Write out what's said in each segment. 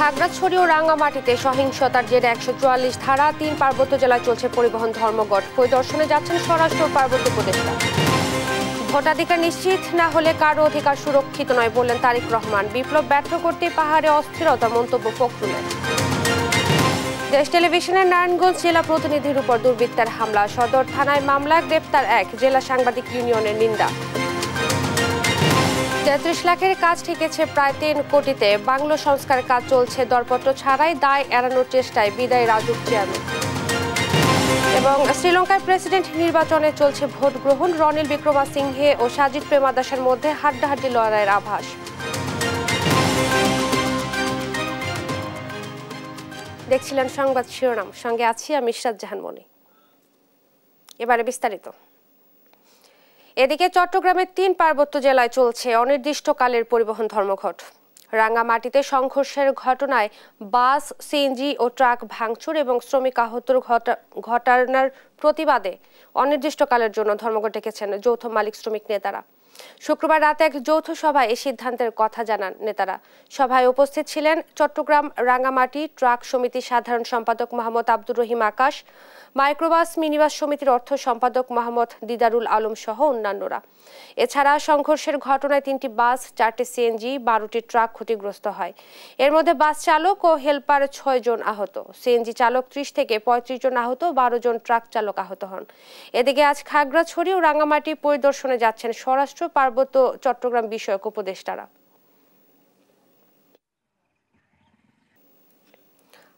খাগড়াছড়ি ও রাঙ্গামাটিতে সহিংসতার জেরে ১৪৪ ধারা ৩ পার্বত্য জেলায় চলছে পরিবহন ধর্মঘট। পরিদর্শনে যাচ্ছেন স্বরাষ্ট্র ও পার্বত্য উপদেষ্টা। ভোটাধিকার নিশ্চিত না হলে কারো অধিকার সুরক্ষিত নয় বললেন তারেক রহমান। বিপ্লব ব্যর্থ করতে পাহাড়ে অস্থিরতা মন্তব্য ফখরুলের। দেশ টেলিভিশনের নারায়ণগঞ্জ জেলা প্রতিনিধির উপর দুর্বৃত্তের হামলা, সদর থানায় মামলা, গ্রেপ্তার ১। জেলা সাংবাদিক ইউনিয়নের নিন্দা। ৩৩ লাখের কাজ ঠেকেছে প্রায় ৩ কোটিতে। বাংলো সংস্কার কাজ চলছে দরপত্র ছাড়াই, দায় এড়ানোর চেষ্টায় বিদায় রাজুক চেয়ারম্যান। এবং শ্রীলঙ্কার প্রেসিডেন্ট নির্বাচনে চলছে ভোট গ্রহণ। রনিল বিক্রমাসিংহে ও সাজিদ প্রেমাদাসের মধ্যে হাড্ডাহাড্ডি লড়াইয়ের আভাস। দেখছিলেন সংবাদ শিরোনাম, সঙ্গে আছি আমি ইশরাত জাহান মনি। এবারে বিস্তারিত। এদিকে চট্টগ্রামের ৩ পার্বত্য জেলায় চলছে অনির্দিষ্টকালের পরিবহন ধর্মঘট। রাঙ্গামাটিতে সংঘর্ষের ঘটনায় বাস, সিএনজি ও ট্রাক ভাঙচুর এবং শ্রমিক আহতর ঘটনার প্রতিবাদে অনির্দিষ্টকালের জন্য ধর্মঘট ডেকেছেন যৌথ মালিক শ্রমিক নেতারা। শুক্রবার রাতে এক যৌথ সভায় এই সিদ্ধান্তের কথা জানান নেতারা। সভায় উপস্থিত ছিলেন চট্টগ্রাম রাঙ্গামাটি ট্রাক সমিতির সাধারণ সম্পাদক মোহাম্মদ আব্দুর রহিম আকাশ, মাইক্রোবাস মিনিবাস সমিতির অর্থ সম্পাদক মোহাম্মদ দিদারুল আলম সহ অন্যান্যরা। এছাড়া সংঘর্ষের ঘটনায় ৩টি বাস, 4টি সিএনজি, 12টি ট্রাক ক্ষতিগ্রস্ত হয়। এর মধ্যে বাস চালক ও হেলপার 6 জন আহত, সিএনজি চালক 30 থেকে 35 জন আহত, 12 জন ট্রাক চালক আহত হন। এদিকে আজ খাগড়াছড়ি ও রাঙ্গামাটি পরিদর্শনে যাচ্ছেন স্বরাষ্ট্র, পার্বত্য, চট্টগ্রাম বিষয়ক উপদেষ্টারা।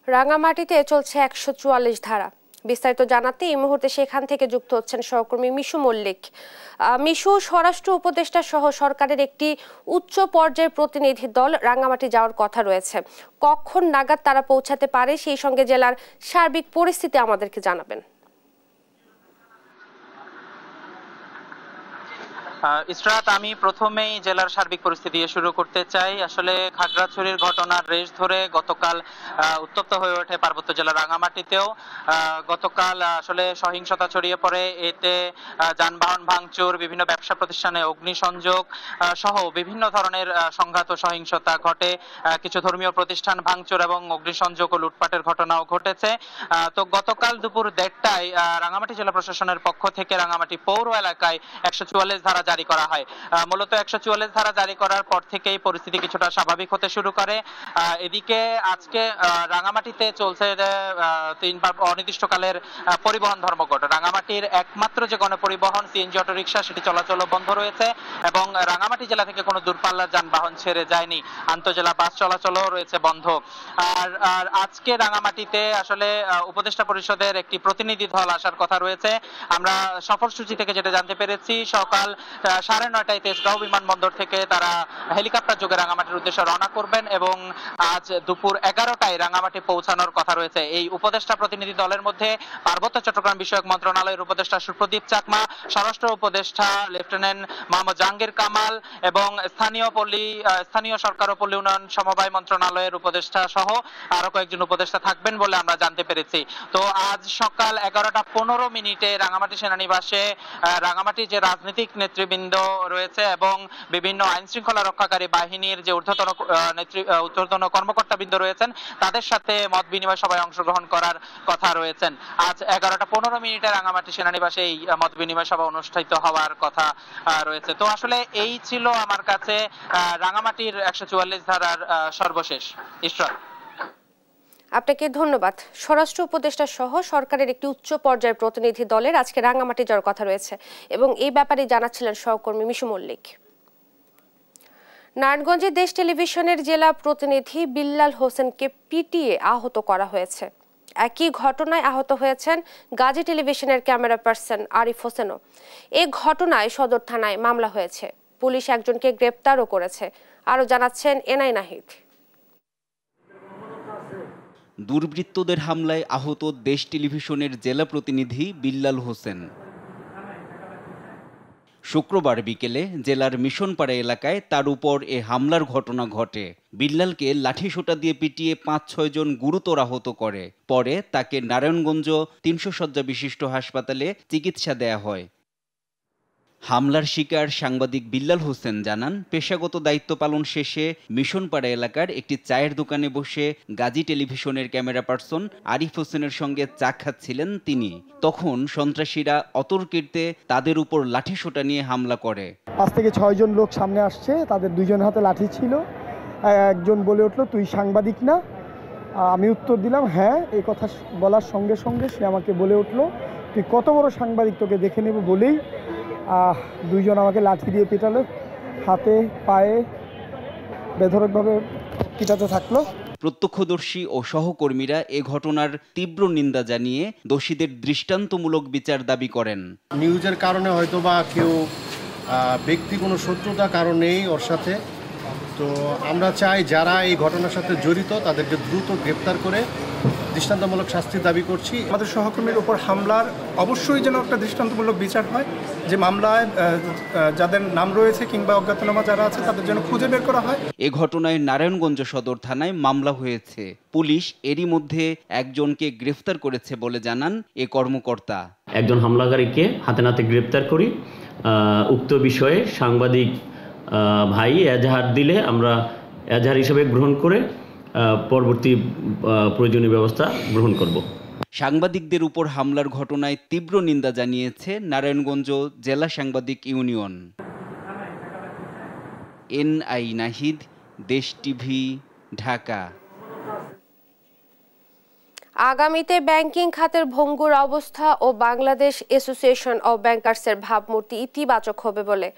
রাঙ্গামাটিতে চলছে ১৪৪ ধারা। বিস্তারিত জানাতে এই মুহূর্তে সেখান থেকে যুক্ত হচ্ছেন সহকর্মী মিশু মল্লিক। মিশু, স্বরাষ্ট্র উপদেষ্টা সহ সরকারের একটি উচ্চ পর্যায়ের প্রতিনিধি দল রাঙ্গামাটি যাওয়ার কথা রয়েছে। কখন নাগাদ তারা পৌঁছাতে পারে, সেই সঙ্গে জেলার সার্বিক পরিস্থিতি আমাদেরকে জানাবেন। ইসরাত, আমি প্রথমেই জেলার সার্বিক পরিস্থিতি দিয়ে শুরু করতে চাই। আসলে খাগড়াছড়ির ঘটনার রেশ ধরে গতকাল উত্তপ্ত হয়ে ওঠে পার্বত্য জেলার রাঙ্গামাটিতেও। গতকাল আসলে সহিংসতা ছড়িয়ে পড়ে, এতে যানবাহন ভাঙচুর, বিভিন্ন ব্যবসা প্রতিষ্ঠানে অগ্নিসংযোগ সহ বিভিন্ন ধরনের সংঘাত ও সহিংসতা ঘটে। কিছু ধর্মীয় প্রতিষ্ঠান ভাঙচুর এবং অগ্নিসংযোগ ও লুটপাটের ঘটনাও ঘটেছে। তো গতকাল দুপুর 1:30টায় রাঙ্গামাটি জেলা প্রশাসনের পক্ষ থেকে রাঙ্গামাটি পৌর এলাকায় ১৪৪ ধারা জারি করা হয়। মূলত ১৪৪ ধারা জারি করার পর থেকেই পরিস্থিতি কিছুটা স্বাভাবিক হতে শুরু করে। এদিকে আজকে রাঙ্গামাটিতে চলছে অনির্দিষ্টকালের পরিবহন ধর্মঘট। রাঙ্গামাটির একমাত্র যে গণপরিবহন সিএনজি অটোরিকশা, সেটি চলাচল বন্ধ রয়েছে এবং রাঙ্গামাটি জেলা থেকে কোনো দূরপাল্লার যানবাহন ছেড়ে যায়নি। আন্তঃজেলা বাস চলাচলও রয়েছে বন্ধ। আর আজকে রাঙ্গামাটিতে আসলে উপদেষ্টা পরিষদের একটি প্রতিনিধি দল আসার কথা রয়েছে। আমরা সফরসূচি থেকে যেটা জানতে পেরেছি, সকাল 9:30টায় তেজগাঁও বিমানবন্দর থেকে তারা হেলিকপ্টার যোগে রাঙ্গামাটির উদ্দেশ্যে রওনা করবেন এবং আজ দুপুর 11টায় রাঙ্গামাটি পৌঁছানোর কথা রয়েছে। এই উপদেষ্টা প্রতিনিধি দলের মধ্যে পার্বত্য চট্টগ্রাম বিষয়ক মন্ত্রণালয়ের উপদেষ্টা সুপ্রদীপ চাকমা, স্বরাষ্ট্র উপদেষ্টা লেফটেন্যান্ট মোহাম্মদ জাহাঙ্গীর কামাল এবং স্থানীয় সরকার ও পল্লী উন্নয়ন সমবায় মন্ত্রণালয়ের উপদেষ্টা সহ আরো কয়েকজন উপদেষ্টা থাকবেন বলে আমরা জানতে পেরেছি। তো আজ সকাল 11:15 রাঙ্গামাটি সেনানিবাসে রাঙ্গামাটি যে রাজনৈতিক নেতৃবৃন্দ রয়েছে এবং বিভিন্ন আইন শৃঙ্খলা রক্ষাকারী বাহিনীর যে ঊর্ধ্বতন কর্মকর্তাবৃন্দ রয়েছেন, তাদের সাথে মত বিনিময় সভায় অংশগ্রহণ করার কথা রয়েছেন। আজ 11:15 রাঙ্গামাটি সেনানিবাসে এই মত বিনিময় সভা অনুষ্ঠিত হওয়ার কথা রয়েছে। তো আসলে এই ছিল আমার কাছে রাঙ্গামাটির ১৪৪ ধারার সর্বশেষ। ইশরাত, আপনাকে ধন্যবাদ। স্বরাষ্ট্র উপদেষ্টা সহ সরকারের একটি উচ্চ পর্যায়ের প্রতিনিধি দলের আজকে রাঙ্গামাটি যাওয়ার কথা রয়েছে এবং এই ব্যাপারে জানাচ্ছিলেন সহকর্মী মিশু মল্লিক। নারায়ণগঞ্জে দেশ টেলিভিশনের জেলা প্রতিনিধি বিল্লাল হোসেনকে পিটিয়ে আহত করা হয়েছে। একই ঘটনায় আহত হয়েছেন গাজী টেলিভিশনের ক্যামেরা পার্সন আরিফ হোসেনও। এই ঘটনায় সদর থানায় মামলা হয়েছে। পুলিশ একজনকে গ্রেপ্তারও করেছে। আরো জানাচ্ছেন এনআই নাহিদ। দুর্বৃত্তদের হামলায় আহত দেশ টেলিভিশনের জেলা প্রতিনিধি বিল্লাল হোসেন। শুক্রবার বিকেলে জেলার মিশনপাড়া এলাকায় তার উপর এ হামলার ঘটনা ঘটে। বিল্লালকে লাঠিসোঁটা দিয়ে পিটিয়ে ৫-৬ জন গুরুতর আহত করে। পরে তাকে নারায়ণগঞ্জ ৩০০ শয্যা বিশিষ্ট হাসপাতালে চিকিৎসা দেয়া হয়। হামলার শিকার সাংবাদিক বিল্লাল হোসেন জানান, পেশাগত দায়িত্ব পালন শেষে মিশনপাড়া এলাকার একটি চায়ের দোকানে বসে গাজী টেলিভিশনের ক্যামেরা পার্সন আরিফ হোসেনের সঙ্গে চা খাচ্ছিলেন তিনি। তখন সন্ত্রাসীরা অতর্কিতে তাদের উপর লাঠিসোঁটা নিয়ে হামলা করে। 5 থেকে 6 জন লোক সামনে আসছে, তাদের 2 জন হাতে লাঠি ছিল। একজন বলে উঠলো, তুই সাংবাদিক না? আমি উত্তর দিলাম হ্যাঁ। এই কথা বলার সঙ্গে সঙ্গে সে আমাকে বলে উঠলো, তুই কত বড় সাংবাদিক, তোকে দেখে নেব বলেই 2 জন আমাকে লাঠি দিয়ে পিটালো, হাতে পায়ে বেধড়কভাবে পিটাতে থাকলো। প্রত্যক্ষদর্শী ও সহকর্মীরা এ ঘটনার তীব্র নিন্দা জানিয়ে দোষীদের দৃষ্টান্তমূলক বিচার দাবি করেন। নিউজের কারণে হয়তো বা কেউ ব্যক্তি কোনো শত্রুতা কারণেই ওর সাথে, তো আমরা চাই যারা এই ঘটনার সাথে জড়িত তাদেরকে দ্রুত গ্রেপ্তার করে দৃষ্টান্তমূলক শাস্তি দাবি করছি। আমাদের সহকর্মীর উপর হামলার অবশ্যই যেন একটা দৃষ্টান্তমূলক বিচার হয়, যে মামলায় যাদের নাম রয়েছে কিংবা অজ্ঞাতনামা যারা আছে তাদের জন্য খুঁজে বের করা হয়। এ ঘটনায় নারায়ণগঞ্জ সদর থানায় মামলা হয়েছে। পুলিশ এরই মধ্যে একজনকে গ্রেফতার করেছে বলে জানান এ কর্মকর্তা। একজন হামলাকারীকে হাতে নাতে গ্রেপ্তার করি। উক্ত বিষয়ে সাংবাদিক ভাই এজাহার দিলে আমরা এজাহার হিসেবে গ্রহণ করে পরবর্তী প্রয়োজনীয় ব্যবস্থা গ্রহণ করব। সাংবাদিকদের উপর হামলার ঘটনায় তীব্র নিন্দা জানিয়েছে নারায়ণগঞ্জ জেলা সাংবাদিক ইউনিয়ন। NI নাহিদ, দেশ টিভি, ঢাকা। আগামীতে ব্যাংকিং খাতের ভঙ্গুর অবস্থা ও বাংলাদেশ অ্যাসোসিয়েশন অব ব্যাংকার্সের ভাবমূর্তি ইতিবাচক হবে বলে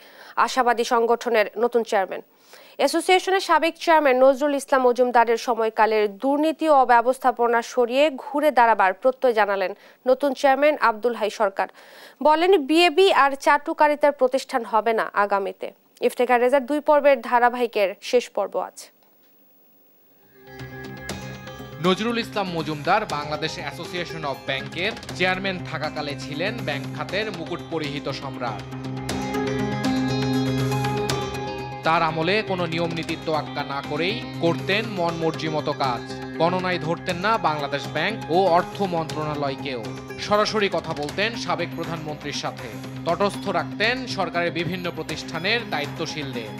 আশাবাদী সংগঠনের নতুন চেয়ারম্যান। অ্যাসোসিয়েশনের সাবেক চেয়ারম্যান নজরুল ইসলাম মজুমদারের সময়কালের দুর্নীতি ও অব্যবস্থাপনা সরিয়ে ঘুরে দাঁড়াবার প্রত্যয় জানালেন নতুন চেয়ারম্যান আব্দুল হাই সরকার। বলেন, বিএবি আর চাটুকারিতার প্রতিষ্ঠান হবে না আগামীতে। ইফতেখার রেজার 2 পর্বের ধারাবাহিকের শেষ পর্ব আছে। নজরুল ইসলাম মজুমদার বাংলাদেশ অ্যাসোসিয়েশন অব ব্যাংকের চেয়ারম্যান থাকাকালে ছিলেন ব্যাংক খাতের মুকুট পরিহিত সম্রাট। তার আমলে কোনো নিয়ম নীতির তোয়াক্কা না করেই করতেন মন মর্জি মতো কাজ। গণনায় ধরতেন না বাংলাদেশ ব্যাংক ও অর্থ মন্ত্রণালয়কেও। সরাসরি কথা বলতেন সাবেক প্রধানমন্ত্রীর সাথে। তটস্থ রাখতেন সরকারের বিভিন্ন প্রতিষ্ঠানের দায়িত্বশীলদের।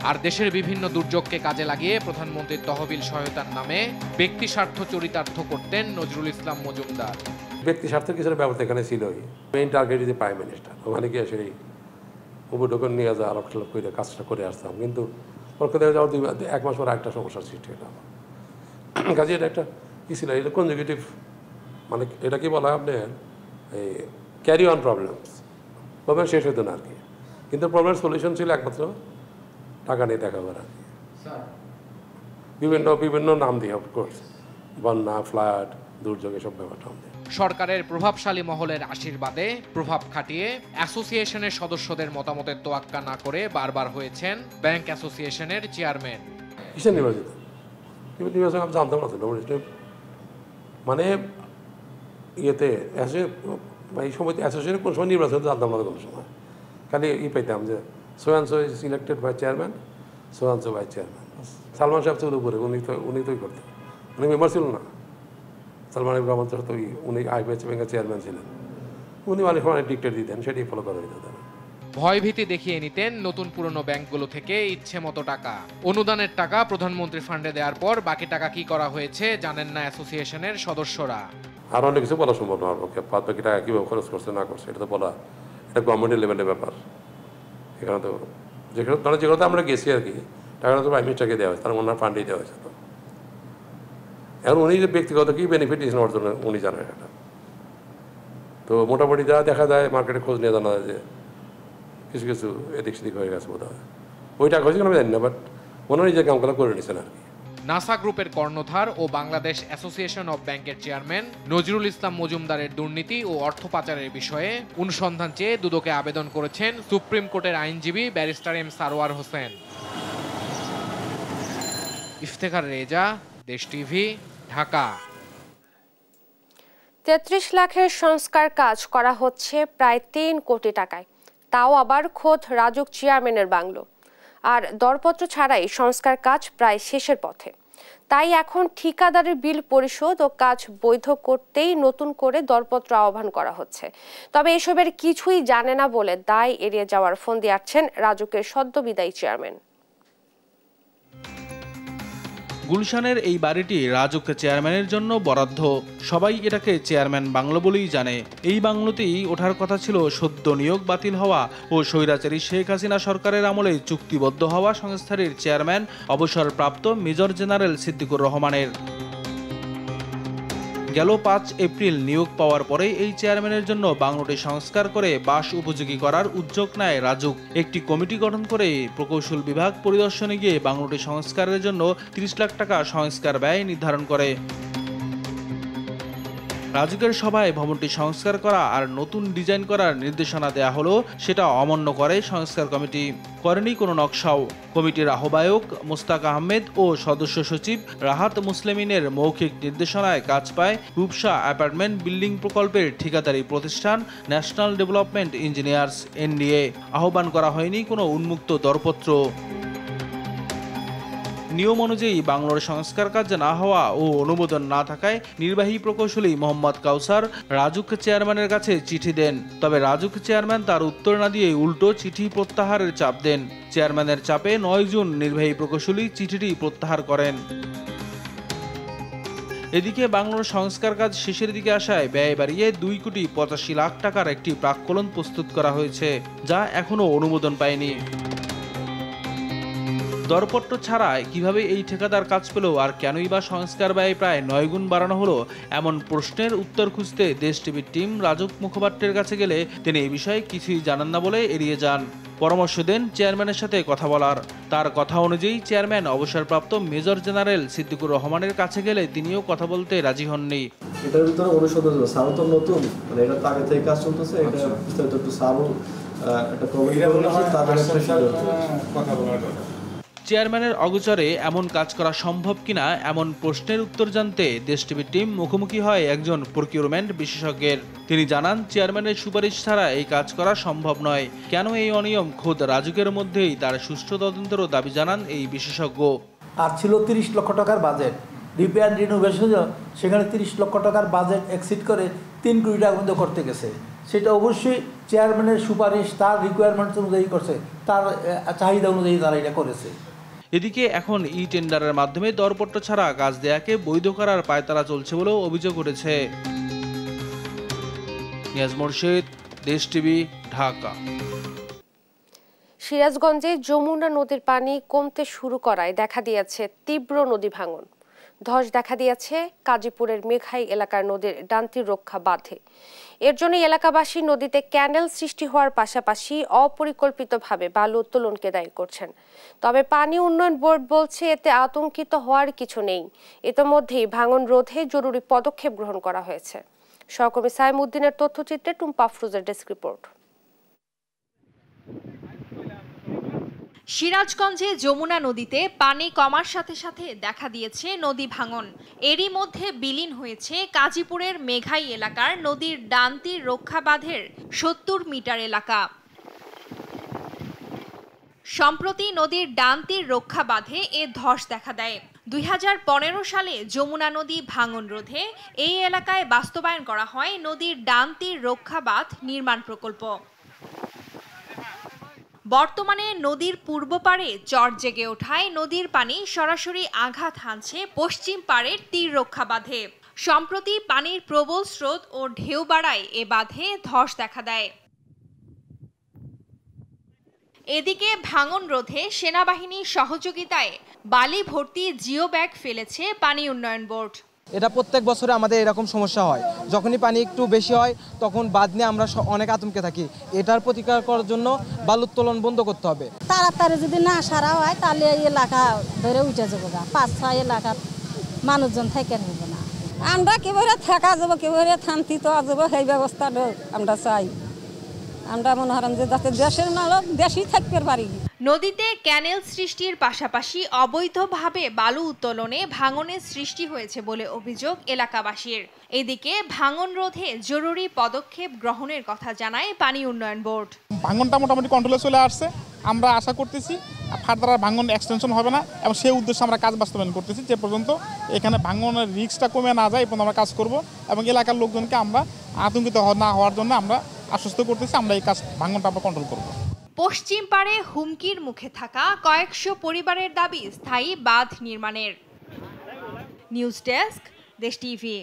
আর দেশের বিভিন্ন দুর্যোগকে কাজে লাগিয়ে প্রধানমন্ত্রীর তহবিল সহায়তার নামে ব্যক্তি স্বার্থ চরিতার্থ করতেন নজরুল ইসলাম মজুমদার। ব্যক্তি স্বার্থের কিছুটা ব্যবস্থা এখানে ছিলই। Main target is prime minister. ওখানে গিয়ে সেই উপটোকন নিয়ে যা আলোক করে কাজটা করে আসতাম, কিন্তু কলকাতায় যাওয়ার 1 মাস পর একটা সমস্যার সৃষ্টি হলো। কাজে এটা একটা কী ছিল, এটা কনজিকিউটিভ, মানে এটা কি বলা হয় আপনার এই ক্যারি অন প্রবলেমস। প্রবলেম শেষ হতো না আর কি, কিন্তু প্রবলেমের সলিউশন ছিল একমাত্র টাকা নিয়ে দেখা করা। বিভিন্ন নাম দিয়ে, অফকোর্স, বন্যা, ফ্লাড, দুর্যোগ, এসব ব্যাপারটা আমাদের সরকারের প্রভাবশালী মহলের আশীর্বাদে প্রভাব খাটিয়ে অ্যাসোসিয়েশনের সদস্যদের মতামতের তোয়াক্কা না করে বারবার হয়েছেন ব্যাংক অ্যাসোসিয়েশনের চেয়ারম্যান। কিসের নির্বাচিত? নির্বাচন আমি জানতাম না, মানে ইয়েতে এই সময় অ্যাসোসিয়েশন কোন সময় নির্বাচন জানতাম না কোনো সময়। খালি পাইতাম যে সোয়ানসো ইজ ইলেক্টেড বাই চেয়ারম্যান, সোয়ানসো বাই চেয়ারম্যান। সালমান সাহেব ছিল উপরে, উনি তোই করতেন। উনি মেম্বার ছিল না। সালমান রহমান তো উনি আইপিএস ব্যাংকের চেয়ারম্যান ছিলেন। উনি অনেক সময় ডিক্টেট দিতেন, সেটাই ফলো করা হইত। ভয়ভীতি দেখিয়ে নিতেন নতুন পুরনো ব্যাংকগুলো থেকে ইচ্ছে মতো টাকা। অনুদানের টাকা প্রধানমন্ত্রী ফান্ডে দেওয়ার পর বাকি টাকা কি করা হয়েছে জানেন না অ্যাসোসিয়েশনের সদস্যরা। আর অনেক কিছু বলা সম্ভব না, বাকি টাকা কীভাবে খরচ করছে না করছে এটা তো বলা, এটা গভর্নমেন্টের লেভেলের ব্যাপার। এখানে তো যেগুলোতে আমরা গেছি আর কি, টাকাটা তো প্রাইম মিনিস্টারকে দেওয়া হয়েছে, তার ওনার ফান্ডেই দেওয়া হয়েছে। তো এখন উনি যে ব্যক্তিগত কী বেনিফিট দিয়েছেন ওর জন্য উনি জানেন এটা। তো মোটামুটি যা দেখা যায় মার্কেটে খোঁজ নিয়ে জানা যায় যে কিছু কিছু এদিক সেদিক হয়ে গেছে বোধ হয়। ওই টাকা হয়েছে আমি জানি না, বাট ওনারা নিজের কামগুলো করে নিচ্ছেন আর কি। নাসা গ্রুপের কর্ণধার ও বাংলাদেশ অ্যাসোসিয়েশন অব ব্যাংকের চেয়ারম্যান নজরুল ইসলাম মজুমদারের দুর্নীতি ও অর্থ পাচারের বিষয়ে অনুসন্ধান চেয়ে দুদকে আবেদন করেছেন সুপ্রিম কোর্টের আইনজীবী ব্যারিস্টার এম সারোয়ার হোসেন। ইফতেখার রেজা, দেশ টিভি, ঢাকা। 33 লাখের সংস্কার কাজ করা হচ্ছে প্রায় 3 কোটি টাকায়, তাও আবার খোদ রাজুক চেয়ারম্যানের বাংলো। আর দরপত্র ছাড়াই সংস্কার কাজ প্রায় শেষের পথে। তাই এখন ঠিকাদারের বিল পরিশোধ ও কাজ বৈধ করতেই নতুন করে দরপত্র আহ্বান করা হচ্ছে। তবে এসবের কিছুই জানে না বলে দায় এড়িয়ে যাওয়ার ফন্দি আঁটছেন রাজুকের সদ্য বিদায়ী চেয়ারম্যান। গুলশানের এই বাড়িটি রাজুক চেয়ারম্যানের জন্য বরাদ্দ। সবাই এটাকে চেয়ারম্যান বাংলো বলেই জানে। এই বাংলোতেই ওঠার কথা ছিল সদ্য নিয়োগ বাতিল হওয়া ও স্বৈরাচারী শেখ হাসিনা সরকারের আমলে চুক্তিবদ্ধ হওয়া সংস্থাটির চেয়ারম্যান অবসরপ্রাপ্ত মেজর জেনারেল সিদ্দিকুর রহমানের। গেল 5 এপ্রিল নিয়োগ পাওয়ার পরে এই চেয়ারম্যানের জন্য বাংলোটি সংস্কার করে বাস উপযোগী করার উদ্যোগ নেয় রাজুক। একটি কমিটি গঠন করে প্রকৌশল বিভাগ পরিদর্শনে গিয়ে বাংলোটি সংস্কারের জন্য 30 লাখ টাকা সংস্কার ব্যয় নির্ধারণ করে। রাজুকের সভায় ভবনটি সংস্কার করা আর নতুন ডিজাইন করার নির্দেশনা দেয়া হলো, সেটা অমান্য করে সংস্কার কমিটি। করেনি কোনো নকশাও। কমিটির আহ্বায়ক মোস্তাক আহমেদ ও সদস্য সচিব রাহাত মুসলিমিনের মৌখিক নির্দেশনায় কাজ পায় রূপসা অ্যাপার্টমেন্ট বিল্ডিং প্রকল্পের ঠিকাদারি প্রতিষ্ঠান ন্যাশনাল ডেভেলপমেন্ট ইঞ্জিনিয়ার্স NDA। আহ্বান করা হয়নি কোনো উন্মুক্ত দরপত্র। নিয়ম অনুযায়ী বাংলোর সংস্কার কাজ না হওয়া ও অনুমোদন না থাকায় নির্বাহী প্রকৌশলী মোহাম্মদ কাউসার রাজুক চেয়ারম্যানের কাছে চিঠি দেন। তবে রাজুক চেয়ারম্যান তার উত্তর না দিয়ে উল্টো চিঠি প্রত্যাহারের চাপ দেন। চেয়ারম্যানের চাপে 9 জুন নির্বাহী প্রকৌশলী চিঠিটি প্রত্যাহার করেন। এদিকে বাংলোর সংস্কার কাজ শেষের দিকে আসায় ব্যয় বাড়িয়ে 2,85 লাখ টাকার একটি প্রাক্কলন প্রস্তুত করা হয়েছে, যা এখনো অনুমোদন পায়নি। দরপত্র ছাড়াই কিভাবে এই ঠিকাদার কাজ পেল আর কেনই বা সংস্কার ব্যয় প্রায় 9 গুণ বাড়ানো হলো, এমন প্রশ্নের উত্তর খুঁজতে দেশ টিভির টিম রাজুক মুখপাত্রের কাছে গেলে তিনি এই বিষয়ে কিছুই জানান না বলে এড়িয়ে যান। পরামর্শ দেন চেয়ারম্যানের সাথে কথা বলার। তার কথা অনুযায়ী চেয়ারম্যান অবসরপ্রাপ্ত মেজর জেনারেল সিদ্দিকুর রহমানের কাছে গেলে তিনিও কথা বলতে রাজি হননি। এটার ভিতরে অনুসন্ধান সারও তো নতুন, মানে এটা তো আগে থেকে কাজ চলতেছে, এটা বিস্তারিত একটু সারও একটা কমিটি কথা বলার কথা। চেয়ারম্যানের অগোচরে এমন কাজ করা সম্ভব কিনা এমন প্রশ্নের উত্তর জানতে দেশ টিভির টিম মুখোমুখি হয় একজন প্রকিউরমেন্ট বিশেষজ্ঞের। তিনি জানান চেয়ারম্যানের সুপারিশ ছাড়া এই কাজ করা সম্ভব নয়। কেন এই অনিয়ম খোদ রাজুকের মধ্যেই তার সুষ্ঠু তদন্তেরও দাবি জানান এই বিশেষজ্ঞ। আর ছিল 30 লক্ষ টাকার বাজেট রিপেয়ার রিনোভেশন, সেখানে 30 লক্ষ টাকার বাজেট এক্সিড করে 3 কোটি টাকা পর্যন্ত করতে গেছে। সেটা অবশ্যই চেয়ারম্যানের সুপারিশ তার রিকোয়ারমেন্ট অনুযায়ী করছে, তার চাহিদা অনুযায়ী তারা এটা করেছে। এদিকে এখন টেন্ডারের মাধ্যমে দরপত্র ছাড়া কাজ দেয়াকে বৈধ করার পায়তারা চলছে বলেও অভিযোগ উঠেছে। নিয়াজ মোরশেদ, দেশ টিভি, ঢাকা। সিরাজগঞ্জে যমুনা নদীর পানি কমতে শুরু করায় দেখা দিয়েছে তীব্র নদী ভাঙন। ধস দেখা দিয়েছে কাজীপুরের মেঘাই এলাকার নদীর ডান্তির রক্ষা বাঁধে। এর জন্য এলাকাবাসী নদীতে ক্যানেল সৃষ্টি হওয়ার পাশাপাশি অপরিকল্পিতভাবে বালু উত্তোলনকে দায়ী করছেন। তবে পানি উন্নয়ন বোর্ড বলছে এতে আতঙ্কিত হওয়ার কিছু নেই। ইতোমধ্যেই ভাঙন রোধে জরুরি পদক্ষেপ গ্রহণ করা হয়েছে। সহকর্মী সাইম উদ্দিনের তথ্যচিত্রে টুম্পা আফরোজের ডেস্ক রিপোর্ট। সিরাজগঞ্জে যমুনা নদীতে পানি কমার সাথে সাথে দেখা দিয়েছে নদী ভাঙন। এরই মধ্যে বিলীন হয়েছে কাজীপুরের মেঘাই এলাকার নদীর ডান্তির রক্ষা বাঁধের 70 মিটার এলাকা। সম্প্রতি নদীর ডান্তির রক্ষা বাঁধে এ ধস দেখা দেয়। 2015 সালে যমুনা নদী ভাঙন রোধে এই এলাকায় বাস্তবায়ন করা হয় নদীর ডান্তির রক্ষা বাঁধ নির্মাণ প্রকল্প। বর্তমানে নদীর পূর্ব পাড়ে চর জেগে ওঠায় নদীর পানি সরাসরি আঘাত হানছে পশ্চিম পাড়ের তীর রক্ষা বাঁধে। সম্প্রতি পানির প্রবল স্রোত ও ঢেউ বাড়ায় এ বাঁধে ধস দেখা দেয়। এদিকে ভাঙন রোধে সেনাবাহিনীর সহযোগিতায় বালি ভর্তি জিও ব্যাগ ফেলেছে পানি উন্নয়ন বোর্ড। এটা প্রত্যেক বছরে আমাদের এরকম সমস্যা হয়, যখনই পানি একটু বেশি হয় তখন বাঁধ নিয়ে আমরা অনেক আতঙ্কে থাকি। এটার প্রতিকার করার জন্য বালু উত্তোলন বন্ধ করতে হবে। তাড়াতাড়ি যদি না সারা হয় তাহলে এই এলাকা ধরে উঠে যাবো, 5-6 এলাকার মানুষজন থেকে নেব না। আমরা কিভাবে থাকা যাবো, কিভাবে শান্তিতে যাবো, সেই ব্যবস্থাটা আমরা চাই। আমরা মনে করেন যে যাতে দেশের মালক দেশেই থাকতে পারি। নদীতে ক্যানেল সৃষ্টির পাশাপাশি অবৈধভাবে বালু উত্তোলনে ভাঙনের সৃষ্টি হয়েছে বলে অভিযোগ এলাকাবাসীর। এদিকে ভাঙন রোধে জরুরি পদক্ষেপ গ্রহণের কথা জানায় পানি উন্নয়ন বোর্ড। ভাঙনটা মোটামুটি কন্ট্রোলে চলে আসছে। আমরা আশা করতেছি ফার্দার আর ভাঙন এক্সটেনশন হবে না, এবং সেই উদ্দেশ্যে আমরা কাজ বাস্তবায়ন করতেছি। যে পর্যন্ত এখানে ভাঙনের রিস্কটা কমে না যায় এ পর্যন্ত আমরা কাজ করব, এবং এলাকার লোকজনকে আমরা আতঙ্কিত না হওয়ার জন্য আমরা আশ্বস্ত করতেছি আমরা এই কাজ ভাঙনটা আমরা কন্ট্রোল করব। পশ্চিম পাড়ে হুমকির মুখে থাকা কয়েকশো পরিবারের দাবি স্থায়ী বাঁধ নির্মাণের। নিউজ ডেস্ক, দেশ টিভি।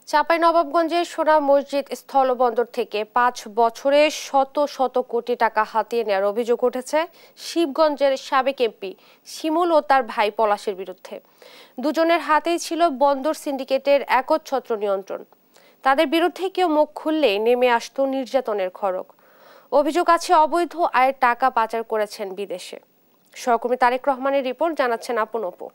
চাঁপাইনবাবগঞ্জের সোনা মসজিদ স্থলবন্দর থেকে 5 বছরে শত শত কোটি টাকা হাতিয়ে নেওয়ার অভিযোগ উঠেছে শিবগঞ্জের সাবেক এমপি শিমুল ও তার ভাই পলাশের বিরুদ্ধে। দুজনের হাতেই ছিল বন্দর সিন্ডিকেটের একচ্ছত্র নিয়ন্ত্রণ। তাদের বিরুদ্ধে কেউ মুখ খুললেই নেমে আসতো নির্যাতনের খড়গ। অভিযোগ আছে অবৈধ আয়ের টাকা পাচার করেছেন বিদেশে। সহকর্মী তারেক রহমানের রিপোর্ট, জানাচ্ছেন আপন অপু।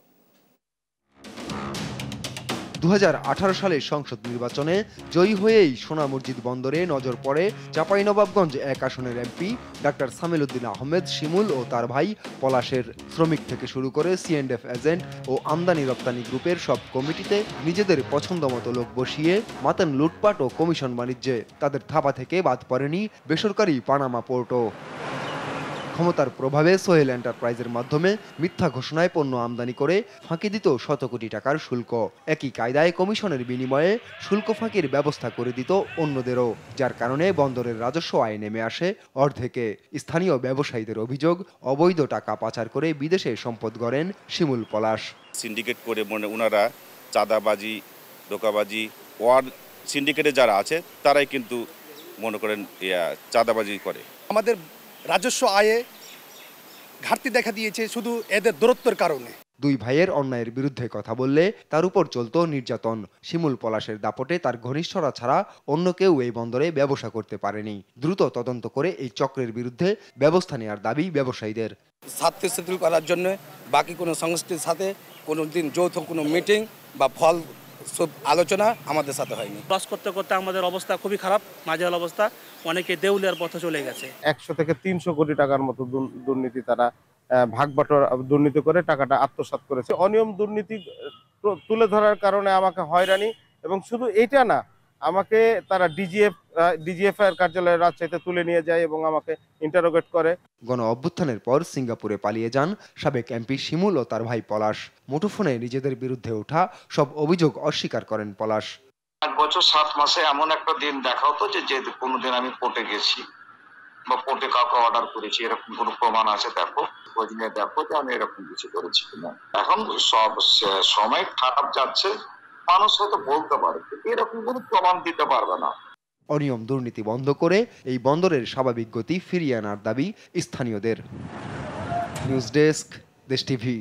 2018 সালের সংসদ নির্বাচনে জয়ী হয়েই সোনা মসজিদ বন্দরে নজর পড়ে চাঁপাইনবাবগঞ্জ 1 আসনের এমপি ডাক্তার সামিল উদ্দিন আহমেদ শিমুল ও তার ভাই পলাশের। শ্রমিক থেকে শুরু করে C&F এজেন্ট ও আমদানি রপ্তানি গ্রুপের সব কমিটিতে নিজেদের পছন্দ মতো লোক বসিয়ে মাতেন লুটপাট ও কমিশন বাণিজ্যে। তাদের থাবা থেকে বাদ পড়েনি বেসরকারি পানামা পোর্টও। ক্ষমতার প্রভাবে সোহেল এন্টারপ্রাইজের মাধ্যমে মিথ্যা ঘোষণায় পণ্য আমদানি করে ফাঁকি দিত শত কোটি টাকার শুল্ক। একই কায়দায় কমিশনের বিনিময়ে শুল্ক ফাঁকির ব্যবস্থা করে দিত অন্যদেরও, যার কারণে বন্দরের রাজস্ব আয় নেমে আসে অর্ধেকে। স্থানীয় ব্যবসায়ীদের অভিযোগ, অবৈধ টাকা পাচার করে বিদেশে সম্পদ গড়েন শিমুল পলাশ। সিন্ডিকেট করে ওনারা চাঁদাবাজি, ধোঁকাবাজি, ওয়ার সিন্ডিকেটে যারা আছে তারাই কিন্তু মনে করেন চাঁদাবাজি করে। আমাদের রাজস্ব আয়ে ঘাটতি দেখা দিয়েছে শুধু এদের দূরত্বের কারণে। দুই ভাইয়ের অন্যায়ের বিরুদ্ধে কথা বললে তার উপর চলত নির্যাতন। শিমুল পলাশের দাপটে তার ঘনিষ্ঠরা ছাড়া অন্য কেউ এই বন্দরে ব্যবসা করতে পারেনি। দ্রুত তদন্ত করে এই চক্রের বিরুদ্ধে ব্যবস্থা নেওয়ার দাবি ব্যবসায়ীদের। ছাত্র শিথিল করার জন্য বাকি কোনো সংস্থার সাথে কোনো দিন যৌথ কোনো মিটিং বা ফল সব আলোচনা আমাদের সাথে হয়নি। ক্রস করতে করতে আমাদের অবস্থা খুবই খারাপ, মাঝাল অবস্থা, অনেকে দেউলিয়ার পথে চলে গেছে। 100 থেকে 300 কোটি টাকার মতো দুর্নীতি তারা ভাগ বাটোয়ারা দুর্নীতি করে টাকাটা আত্মসাৎ করেছে। অনিয়ম দুর্নীতি তুলে ধরার কারণে আমাকে হয়রানি, এবং শুধু এটা না, আমাকে তারা ডিজিএফ এর কার্যালয়ে রাজশাহীতে তুলে নিয়ে যায় এবং আমাকে ইন্টারোগেট করে। গণ অভ্যুত্থানের পর সিঙ্গাপুরে পালিয়ে যান সাবেক এমপি শিমুল ও তার ভাই পলাশ। মুঠোফোনে নিজেদের বিরুদ্ধে ওঠা সব অভিযোগ অস্বীকার করেন পলাশ। 1 বছর 7 মাসে এমন একটা দিন দেখা হতো যে কোনোদিন আমি কোর্টে গেছি বা কোর্টে কাউকে অর্ডার করেছি, এরকম কোনো প্রমাণ আছে দেখো, খোঁজ নিয়ে দেখো যে আমি এরকম কিছু করেছি কিনা। এখন সব সময় খারাপ যাচ্ছে, মানুষ হয়তো বলতে পারে, এরকম কোনো প্রমাণ দিতে পারবে না। অনিয়ম দুর্নীতি বন্ধ করে এই বন্দরের স্বাভাবিক গতি ফিরিয়ে আনার দাবি স্থানীয়দের। নিউজ ডেস্ক, দেশ টিভি।